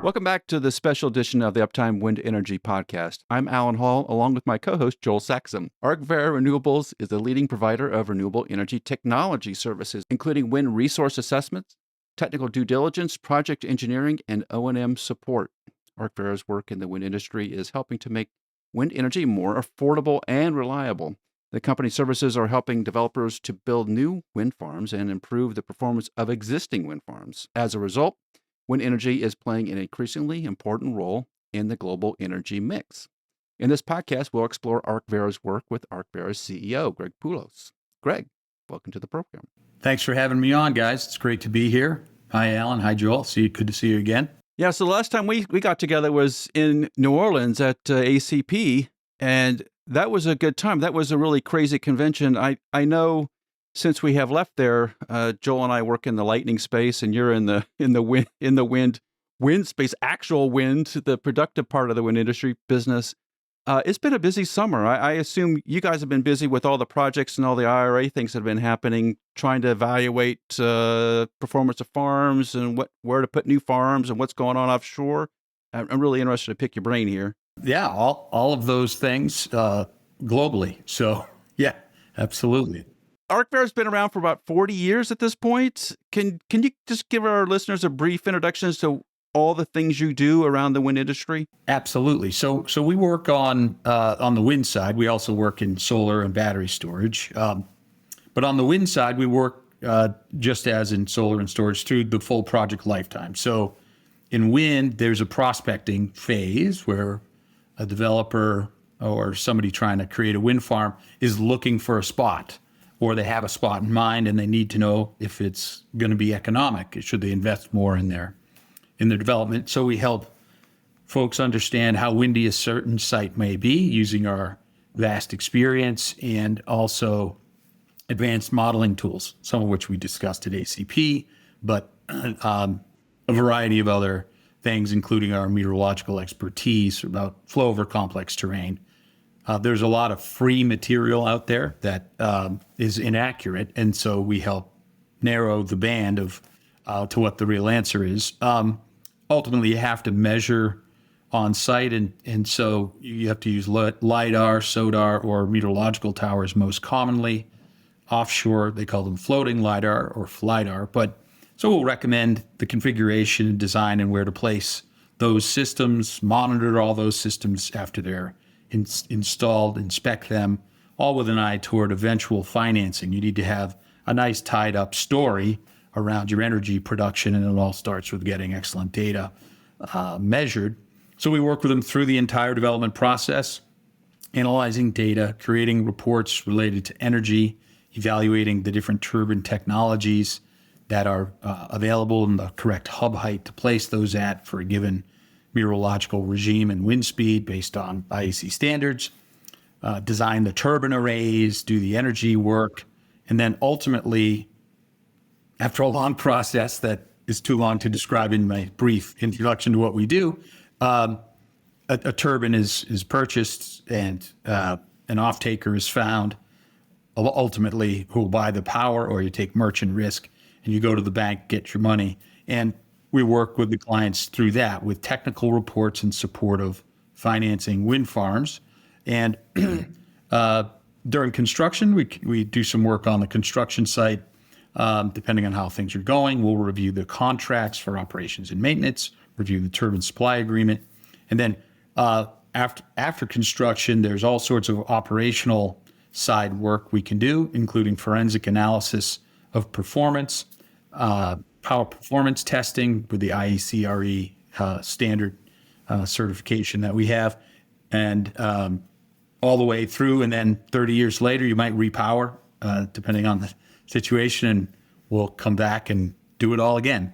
Welcome back to the special edition of the Uptime Wind Energy Podcast. I'm Alan Hall, along with my co-host, Joel Saxon. ArcVera Renewables is the leading provider of renewable energy technology services, including wind resource assessments, technical due diligence, project engineering, and O&M support. ArcVera's work in the wind industry is helping to make wind energy more affordable and reliable. The company's services are helping developers to build new wind farms and improve the performance of existing wind farms. As a result, wind energy is playing an increasingly important role in the global energy mix. In this podcast, we'll explore ArcVera's work with ArcVera's CEO, Greg Poulos. Greg, welcome to the program. Thanks for having me on, guys. It's great to be here. Hi, Alan. Hi, Joel. Good to see you again. Yeah, so the last time we got together was in New Orleans at ACP, and that was a good time. That was a really crazy convention. I know since we have left there, Joel and I work in the lightning space, and you're in the wind space, actual wind, the productive part of the wind industry business. It's been a busy summer. I assume you guys have been busy with all the projects and all the IRA things that have been happening, trying to evaluate performance of farms and where to put new farms and what's going on offshore. I'm really interested to pick your brain here. Yeah, all of those things globally. So, yeah, absolutely. ArcVera's been around for about 40 years at this point. Can you just give our listeners a brief introduction as to all the things you do around the wind industry? Absolutely. So we work on the wind side. We also work in solar and battery storage. But on the wind side, we work just as in solar and storage through the full project lifetime. So in wind, there's a prospecting phase where a developer or somebody trying to create a wind farm is looking for a spot, or they have a spot in mind and they need to know if it's going to be economic. Should they invest more in their development? So we help folks understand how windy a certain site may be using our vast experience and also advanced modeling tools, some of which we discussed at ACP, but a variety of other things, including our meteorological expertise about flow over complex terrain. There's a lot of free material out there that is inaccurate, and so we help narrow the band of to what the real answer is. Ultimately, you have to measure on site, and so you have to use Lidar, SODAR, or meteorological towers most commonly. Offshore, they call them floating Lidar or FLIDAR. But so we'll recommend the configuration and design and where to place those systems, monitor all those systems after they're installed, inspect them, all with an eye toward eventual financing. You need to have a nice tied up story around your energy production, and it all starts with getting excellent data measured. So we work with them through the entire development process, analyzing data, creating reports related to energy, evaluating the different turbine technologies that are available and the correct hub height to place those at for a given meteorological regime and wind speed based on IEC standards, design the turbine arrays, do the energy work, and then ultimately, after a long process that is too long to describe in my brief introduction to what we do, a turbine is purchased and an off-taker is found, ultimately who will buy the power, or you take merchant risk and you go to the bank, get your money. And we work with the clients through that with technical reports in support of financing wind farms. And during construction, we do some work on the construction site. Depending on how things are going, we'll review the contracts for operations and maintenance, review the turbine supply agreement. And then after construction, there's all sorts of operational side work we can do, including forensic analysis of performance, power performance testing with the IECRE standard certification that we have, and all the way through. And then 30 years later, you might repower, depending on the situation, and we'll come back and do it all again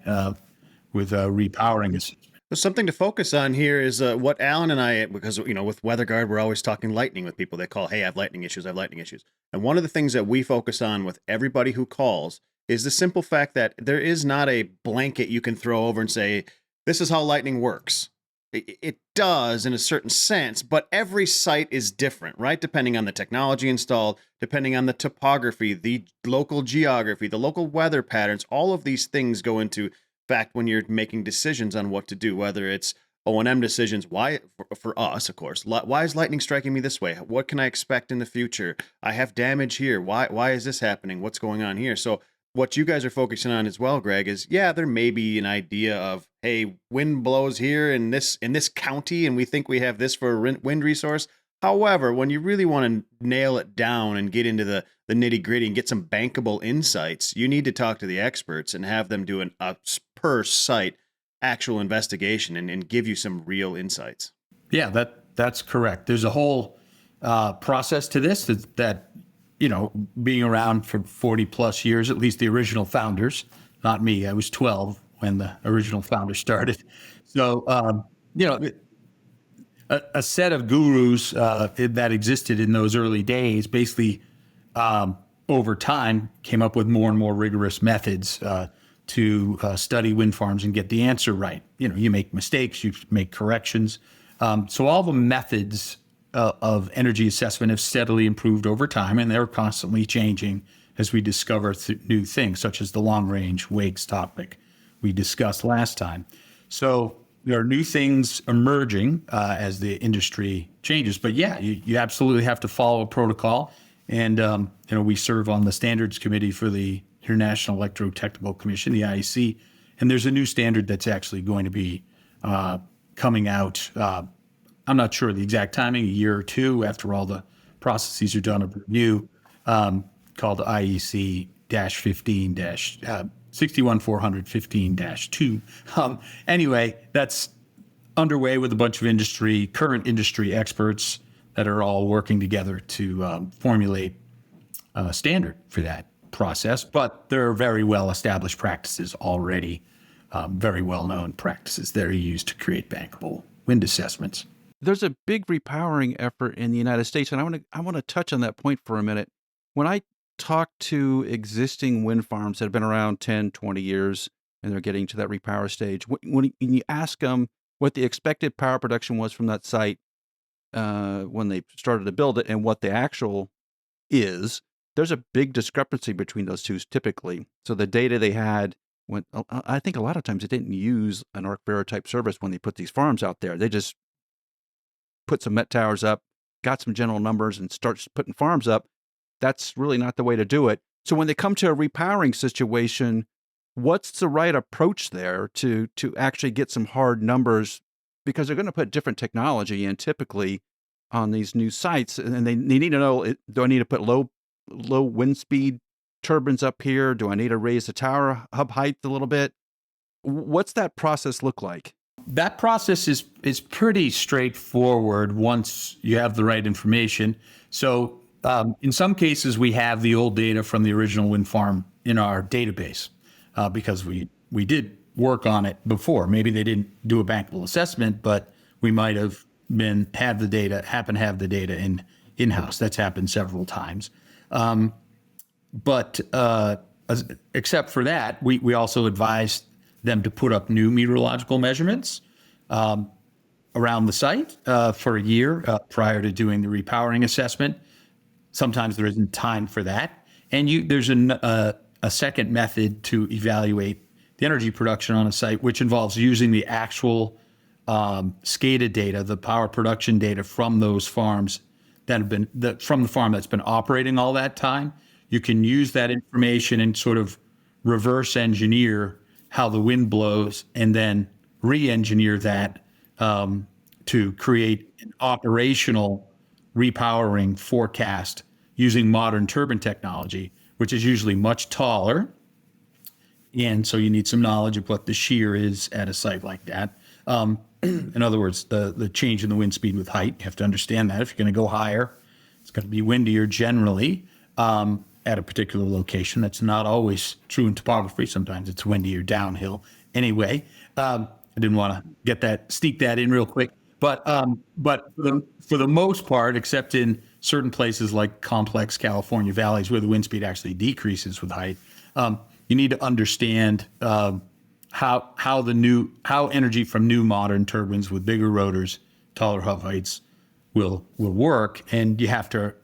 with repowering. Something to focus on here is what Alan and I, because with WeatherGuard, we're always talking lightning with people. They call, hey, I have lightning issues. And one of the things that we focus on with everybody who calls is the simple fact that there is not a blanket you can throw over and say, this is how lightning works. It does in a certain sense, but every site is different, right? Depending on the technology installed, depending on the topography, the local geography, the local weather patterns, all of these things go into fact, when you're making decisions on what to do, whether it's O&M decisions, why for us, of course, why is lightning striking me this way? What can I expect in the future? I have damage here. Why is this happening? What's going on here? So what you guys are focusing on as well, Greg, is there may be an idea of, hey, wind blows here in this county, and we think we have this for a wind resource. However, when you really want to nail it down and get into the nitty gritty and get some bankable insights, you need to talk to the experts and have them do a per site actual investigation and give you some real insights. Yeah, that's correct. There's a whole process to this that being around for 40 plus years, at least the original founders, not me. I was 12 when the original founders started. So, a set of gurus that existed in those early days basically over time came up with more and more rigorous methods to study wind farms and get the answer right. You make mistakes, you make corrections. So all the methods of energy assessment have steadily improved over time, and they're constantly changing as we discover new things, such as the long-range wakes topic we discussed last time. So there are new things emerging as the industry changes. But yeah, you absolutely have to follow a protocol. And we serve on the standards committee for the International Electrotechnical Commission, the IEC, and there's a new standard that's actually going to be coming out. I'm not sure the exact timing, a year or two after all the processes are done of review, called IEC-15 61415-2. Anyway, that's underway with a bunch of current industry experts that are all working together to formulate a standard for that process. But there are very well-established practices already, very well-known practices that are used to create bankable wind assessments. There's a big repowering effort in the United States, and I want to touch on that point for a minute. When I talk to existing wind farms that have been around 10, 20 years, and they're getting to that repower stage, when you ask them what the expected power production was from that site when they started to build it and what the actual is, there's a big discrepancy between those two typically. So the data they had, I think a lot of times they didn't use an ArcVera type service when they put these farms out there. They just put some Met towers up, got some general numbers, and starts putting farms up. That's really not the way to do it. So when they come to a repowering situation, what's the right approach there to actually get some hard numbers? Because they're going to put different technology in typically on these new sites, and they need to know, do I need to put low wind speed turbines up here? Do I need to raise the tower hub height a little bit? What's that process look like? That process is pretty straightforward once you have the right information. So in some cases, we have the old data from the original wind farm in our database because we did work on it before. Maybe they didn't do a bankable assessment, but we might have have the data in-house. That's happened several times. But except for that, we also advised them to put up new meteorological measurements around the site for a year prior to doing the repowering assessment. Sometimes there isn't time for that. And there's a second method to evaluate the energy production on a site, which involves using the actual SCADA data, the power production data from those farms that have been from the farm that's been operating all that time. You can use that information and sort of reverse engineer how the wind blows and then re-engineer that to create an operational repowering forecast using modern turbine technology, which is usually much taller. And so you need some knowledge of what the shear is at a site like that. In other words, the change in the wind speed with height, you have to understand that. If you're going to go higher, it's going to be windier generally at a particular location. That's not always true in topography. Sometimes it's windier downhill. Anyway, I didn't want to sneak that in real quick. But for the most part, except in certain places like complex California valleys where the wind speed actually decreases with height, you need to understand how energy from new modern turbines with bigger rotors, taller hub heights will work, and you have to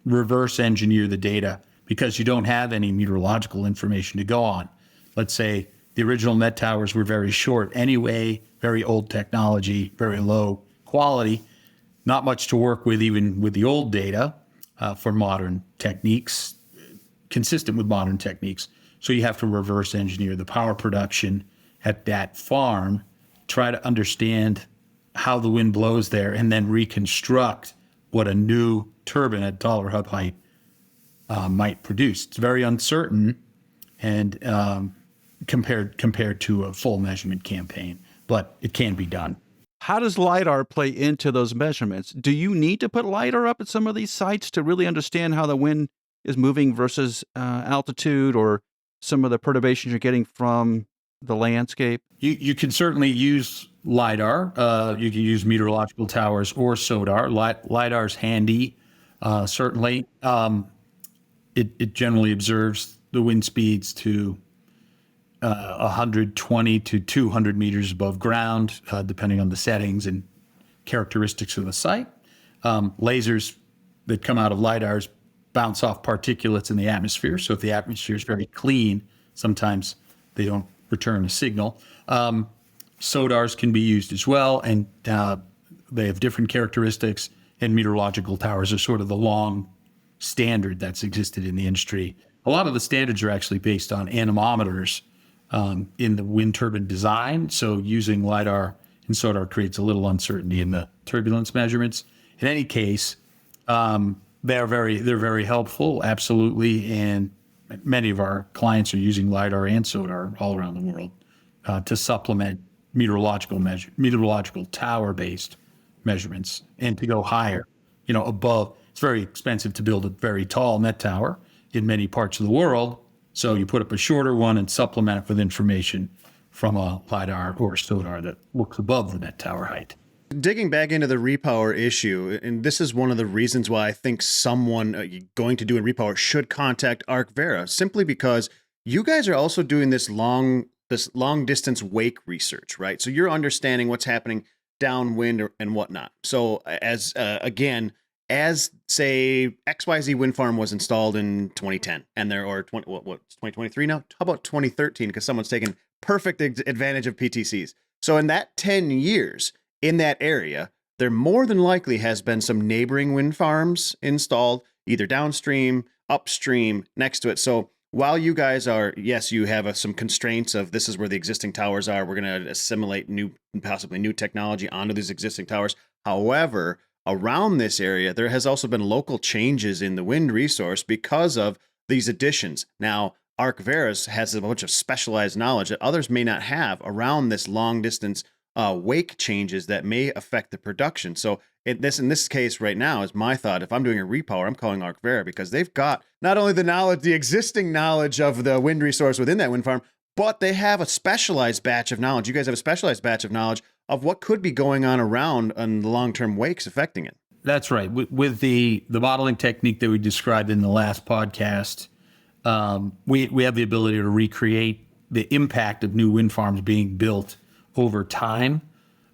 reverse engineer the data because you don't have any meteorological information to go on. Let's say The original Met towers were very short anyway, very old technology, very low quality, not much to work with even with the old data for modern techniques, consistent with modern techniques. So you have to reverse engineer the power production at that farm, try to understand how the wind blows there, and then reconstruct what a new turbine at dollar hub height might produce. It's very uncertain and compared to a full measurement campaign, but it can be done. How does Lidar play into those measurements? Do you need to put Lidar up at some of these sites to really understand how the wind is moving versus altitude or some of the perturbations you're getting from the landscape? You can certainly use Lidar. You can use meteorological towers or SODAR. Lidar's handy, certainly. It generally observes the wind speeds to 120 to 200 meters above ground, depending on the settings and characteristics of the site. Lasers that come out of Lidars bounce off particulates in the atmosphere. So if the atmosphere is very clean, sometimes they don't return a signal. SODARs can be used as well, and they have different characteristics, and meteorological towers are sort of the long standard that's existed in the industry. A lot of the standards are actually based on anemometers in the wind turbine design. So using Lidar and SODAR creates a little uncertainty in the turbulence measurements. In any case, they're very helpful, absolutely. And many of our clients are using Lidar and SODAR all around the world to supplement meteorological tower-based measurements and to go higher, above. It's very expensive to build a very tall Met tower in many parts of the world. So you put up a shorter one and supplement it with information from a Lidar or SODAR that looks above the Met tower height. Digging back into the repower issue, and this is one of the reasons why I think someone going to do a repower should contact ArcVera, simply because you guys are also doing this long distance wake research, right? So you're understanding what's happening downwind and whatnot. So as say XYZ wind farm was installed in 2010 and what's 2023 now? How about 2013? Because someone's taken perfect advantage of PTCs. So in that 10 years in that area, there more than likely has been some neighboring wind farms installed either downstream, upstream, next to it. So while you guys are, yes, you have some constraints of this is where the existing towers are. We're going to assimilate possibly new technology onto these existing towers. However, around this area, there has also been local changes in the wind resource because of these additions. Now, ArcVera has a bunch of specialized knowledge that others may not have around this long distance wake changes that may affect the production. So in this case right now is my thought. If I'm doing a repower, I'm calling ArcVera because they've got not only the existing knowledge of the wind resource within that wind farm, but they have a specialized batch of knowledge. You guys have a specialized batch of knowledge of what could be going on around and the long-term wakes affecting it. That's right. With the modeling technique that we described in the last podcast, we have the ability to recreate the impact of new wind farms being built over time.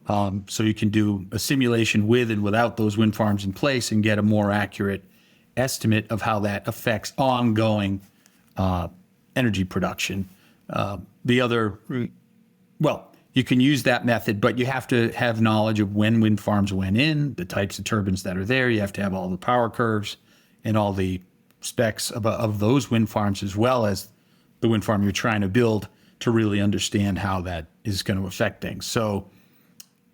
So you can do a simulation with and without those wind farms in place and get a more accurate estimate of how that affects ongoing energy production. You can use that method, but you have to have knowledge of when wind farms went in, the types of turbines that are there. You have to have all the power curves and all the specs of those wind farms, as well as the wind farm you're trying to build, to really understand how that is going to affect things. So,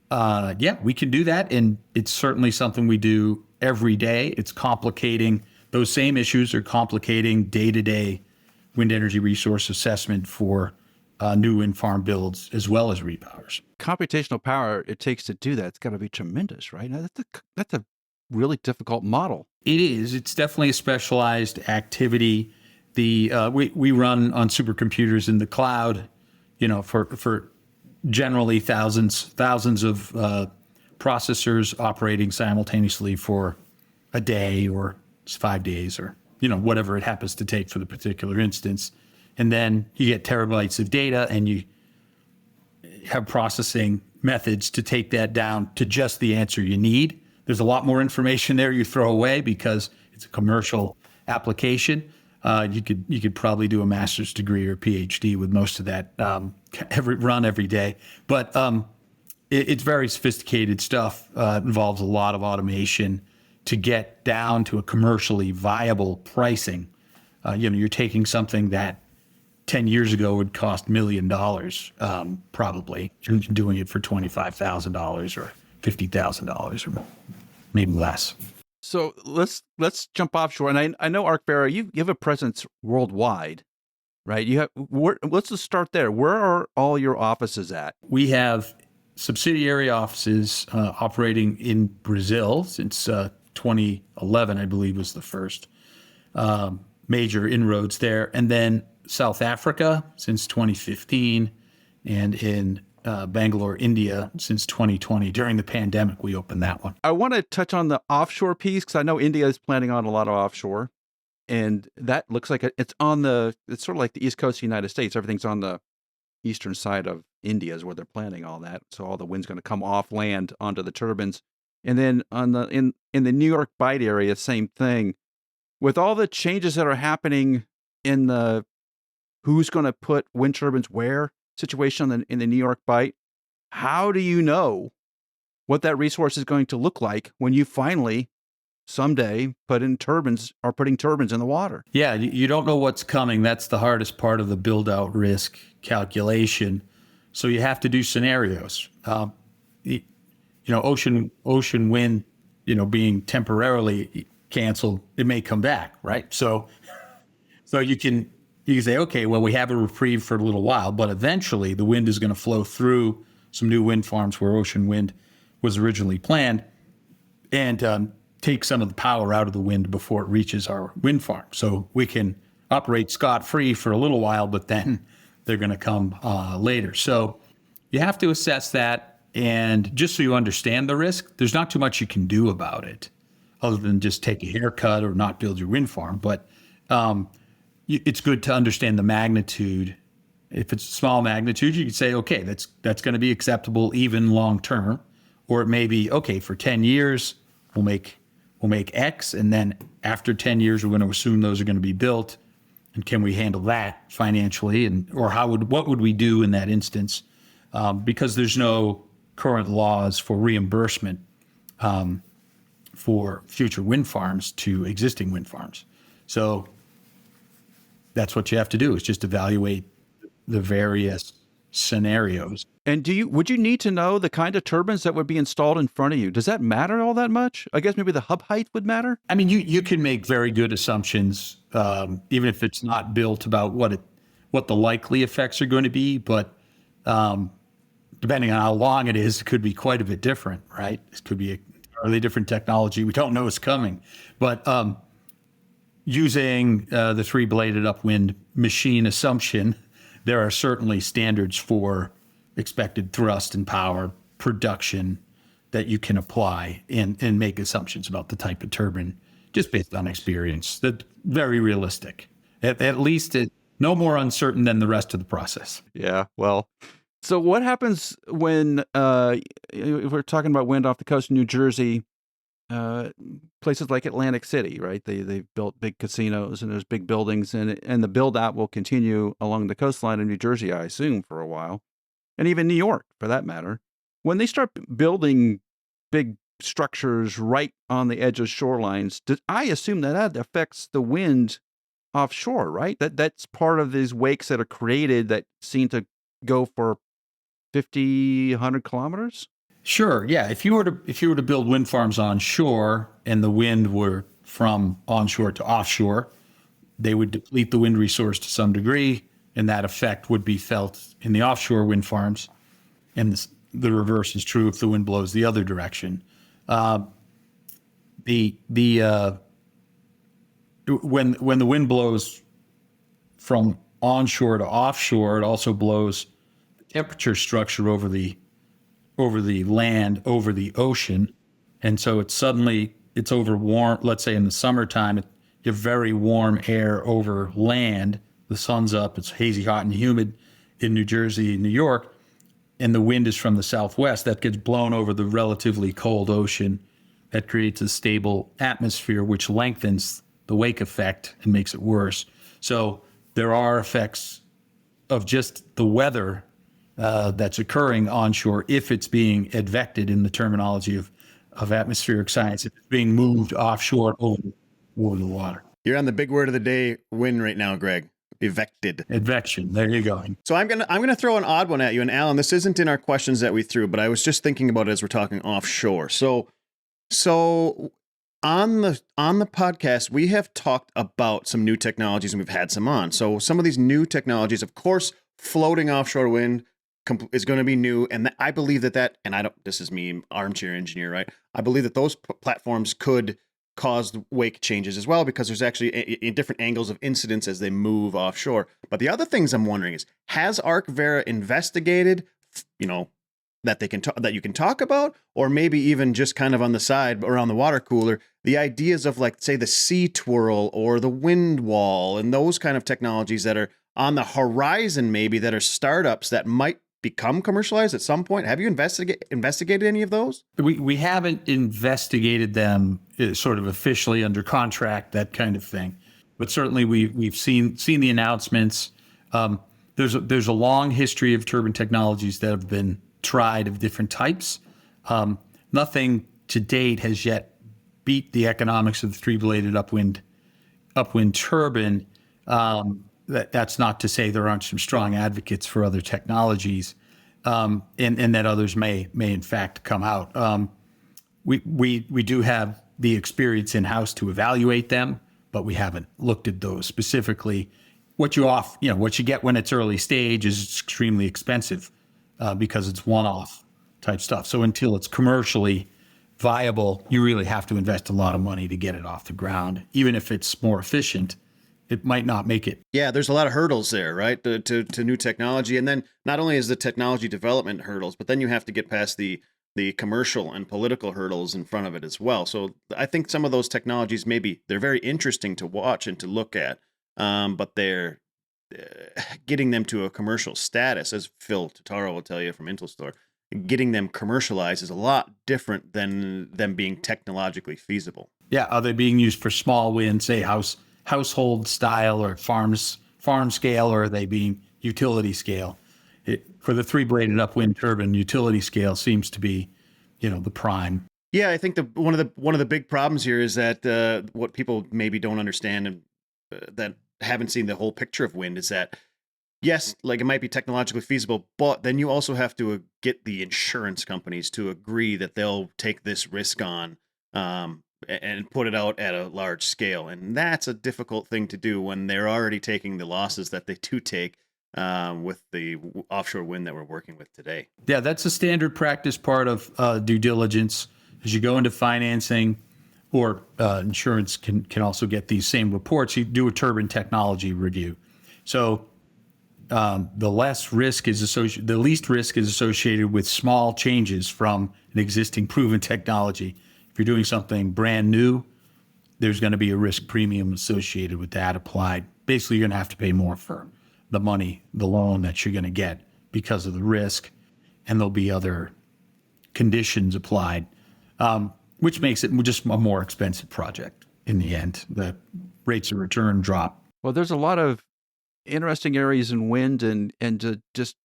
we can do that. And it's certainly something we do every day. It's complicating. Those same issues are complicating day-to-day wind energy resource assessment for new wind farm builds as well as repowers. Computational power it takes to do that, it's got to be tremendous, right? Now, that's a really difficult model. It is. It's definitely a specialized activity. We run on supercomputers in the cloud, for generally thousands of processors operating simultaneously for a day or 5 days or whatever it happens to take for the particular instance. And then you get terabytes of data and you have processing methods to take that down to just the answer you need. There's a lot more information there you throw away because it's a commercial application. you could probably do a master's degree or PhD with most of that every day. But it's very sophisticated stuff. Involves a lot of automation to get down to a commercially viable pricing. You're taking something that 10 years ago would cost $1 million, probably, and doing it for $25,000 or $50,000 or maybe less. So let's jump offshore. And I know ArcVera, you have a presence worldwide, right? Let's just start there. Where are all your offices at? We have subsidiary offices operating in Brazil since 2011, I believe, was the first major inroads there. And then South Africa since 2015, and in Bangalore, India since 2020. During the pandemic, we opened that one. I want to touch on the offshore piece because I know India is planning on a lot of offshore, and that looks like it's sort of like the East Coast of the United States. Everything's on the eastern side of India is where they're planning all that. So all the wind's going to come off land onto the turbines. And then in the New York Bight area, same thing. With all the changes that are happening in the who's going to put wind turbines where situation in the New York Bight, how do you know what that resource is going to look like when you finally someday putting turbines in the water? Yeah, you don't know what's coming. That's the hardest part of the build-out risk calculation. So you have to do scenarios. Ocean wind, being temporarily canceled, it may come back, right? So you can say, okay, well, we have a reprieve for a little while, but eventually the wind is going to flow through some new wind farms where ocean wind was originally planned and take some of the power out of the wind before it reaches our wind farm. So we can operate scot-free for a little while, but then they're going to come later. So you have to assess that. And just so you understand the risk, there's not too much you can do about it other than just take a haircut or not build your wind farm. But it's good to understand the magnitude. If it's a small magnitude, you can say, okay, that's going to be acceptable even long term. Or it may be, okay, for 10 years, we'll make X, and then after 10 years, we're going to assume those are going to be built. And can we handle that financially? Or what would we do in that instance? Because there's no current laws for reimbursement for future wind farms to existing wind farms. So that's what you have to do, is just evaluate the various scenarios. And would you need to know the kind of turbines that would be installed in front of you? Does that matter all that much? I guess maybe the hub height would matter. I mean, you can make very good assumptions, even if it's not built, about what the likely effects are going to be. But depending on how long it is, it could be quite a bit different, right? It could be a entirely different technology we don't know is coming. But using the three-bladed upwind machine assumption, there are certainly standards for expected thrust and power production that you can apply and make assumptions about the type of turbine just based on experience. That's very realistic. At least no more uncertain than the rest of the process. Yeah, well, so what happens when, if we're talking about wind off the coast of New Jersey, places like Atlantic City, right? They've built big casinos and there's big buildings, and the build out will continue along the coastline of New Jersey, I assume, for a while, and even New York, for that matter. When they start building big structures right on the edge of shorelines, I assume that affects the wind offshore, right? That's part of these wakes that are created that seem to go for 50, 100 kilometers. Sure. Yeah. If you were to build wind farms onshore and the wind were from onshore to offshore, they would deplete the wind resource to some degree, and that effect would be felt in the offshore wind farms. And the reverse is true if the wind blows the other direction. When the wind blows from onshore to offshore, it also blows the temperature structure over the land, over the ocean. And so it's over warm. Let's say in the summertime, you have very warm air over land. The sun's up, it's hazy, hot, and humid in New Jersey, New York, and the wind is from the southwest. That gets blown over the relatively cold ocean. That creates a stable atmosphere, which lengthens the wake effect and makes it worse. So there are effects of just the weather that's occurring onshore if it's being advected in the terminology of atmospheric science. If it's being moved offshore over the water. You're on the big word of the day, wind right now, Greg. Evected. Advection. There you go. So I'm gonna throw an odd one at you. And Alan, this isn't in our questions that we threw, but I was just thinking about it as we're talking offshore. So on the podcast, we have talked about some new technologies and we've had some on. So some of these new technologies, of course, floating offshore wind is going to be new. And I believe that, and this is me, armchair engineer, right? I believe that those platforms could cause wake changes as well, because there's actually in different angles of incidence as they move offshore. But the other things I'm wondering is, has ArcVera investigated, that you can talk about, or maybe even just kind of on the side around the water cooler, the ideas of, like, say, the sea twirl or the wind wall and those kind of technologies that are on the horizon, maybe, that are startups that might become commercialized at some point? Have you investigated any of those? We haven't investigated them sort of officially under contract, that kind of thing. But certainly we've seen the announcements. There's a long history of turbine technologies that have been tried of different types. Nothing to date has yet beat the economics of the three-bladed upwind turbine. That's not to say there aren't some strong advocates for other technologies, and that others may in fact come out. We do have the experience in-house to evaluate them, but we haven't looked at those specifically. What you get when it's early stage is extremely expensive because it's one-off type stuff. So until it's commercially viable, you really have to invest a lot of money to get it off the ground. Even if it's more efficient, it might not make it. Yeah, there's a lot of hurdles there, right, to new technology. And then not only is the technology development hurdles, but then you have to get past the commercial and political hurdles in front of it as well. So I think some of those technologies, they're very interesting to watch and to look at, but they're getting them to a commercial status, as Phil Totaro will tell you from Intelstor, getting them commercialized is a lot different than them being technologically feasible. Yeah, are they being used for small wind, say household style or farm scale, or are they being utility scale? For the three-bladed upwind turbine, utility scale seems to be, the prime. Yeah, I think one of the big problems here is that what people maybe don't understand and that haven't seen the whole picture of wind is that, yes, like, it might be technologically feasible, but then you also have to get the insurance companies to agree that they'll take this risk on and put it out at a large scale. And that's a difficult thing to do when they're already taking the losses that they do take with the offshore wind that we're working with today. Yeah, that's a standard practice part of due diligence. As you go into financing, or insurance can also get these same reports, you do a turbine technology review. So the least risk is associated with small changes from an existing proven technology. If you're doing something brand new, there's going to be a risk premium associated with that applied. Basically, you're going to have to pay more for the loan that you're going to get because of the risk, and there'll be other conditions applied, which makes it just a more expensive project in the end. The rates of return drop. Well, there's a lot of interesting areas in wind and just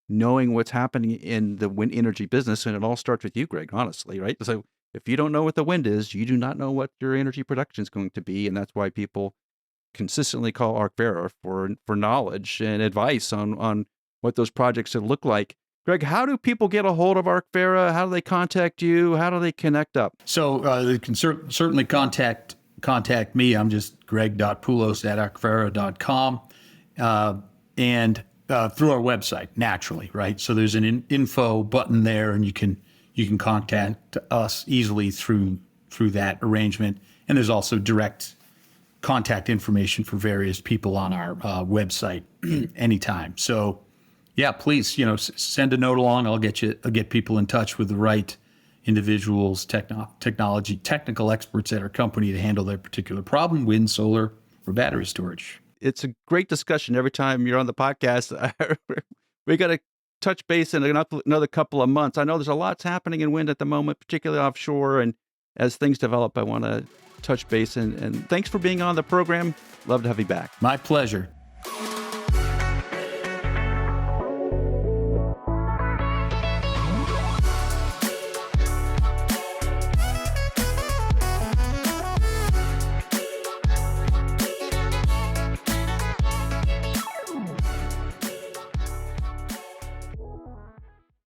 knowing what's happening in the wind energy business. And it all starts with you, Greg, honestly, right? So if you don't know what the wind is, you do not know what your energy production is going to be. And that's why people consistently call ArcVera for knowledge and advice on what those projects should look like. Greg, how do people get a hold of ArcVera? How do they contact you? How do they connect up? So they can certainly contact me. I'm just greg.poulos@arcvera.com, and through our website, naturally, right? So there's an info button there, and you can contact us easily through that arrangement. And there's also direct contact information for various people on our website anytime. So yeah, please, send a note along. I'll get people in touch with the right individuals, technical experts at our company to handle their particular problem, wind, solar, or battery storage. It's a great discussion every time you're on the podcast. We got to touch base in another couple of months. I know there's a lot happening in wind at the moment, particularly offshore, and as things develop, I want to touch base. And thanks for being on the program. Love to have you back. My pleasure.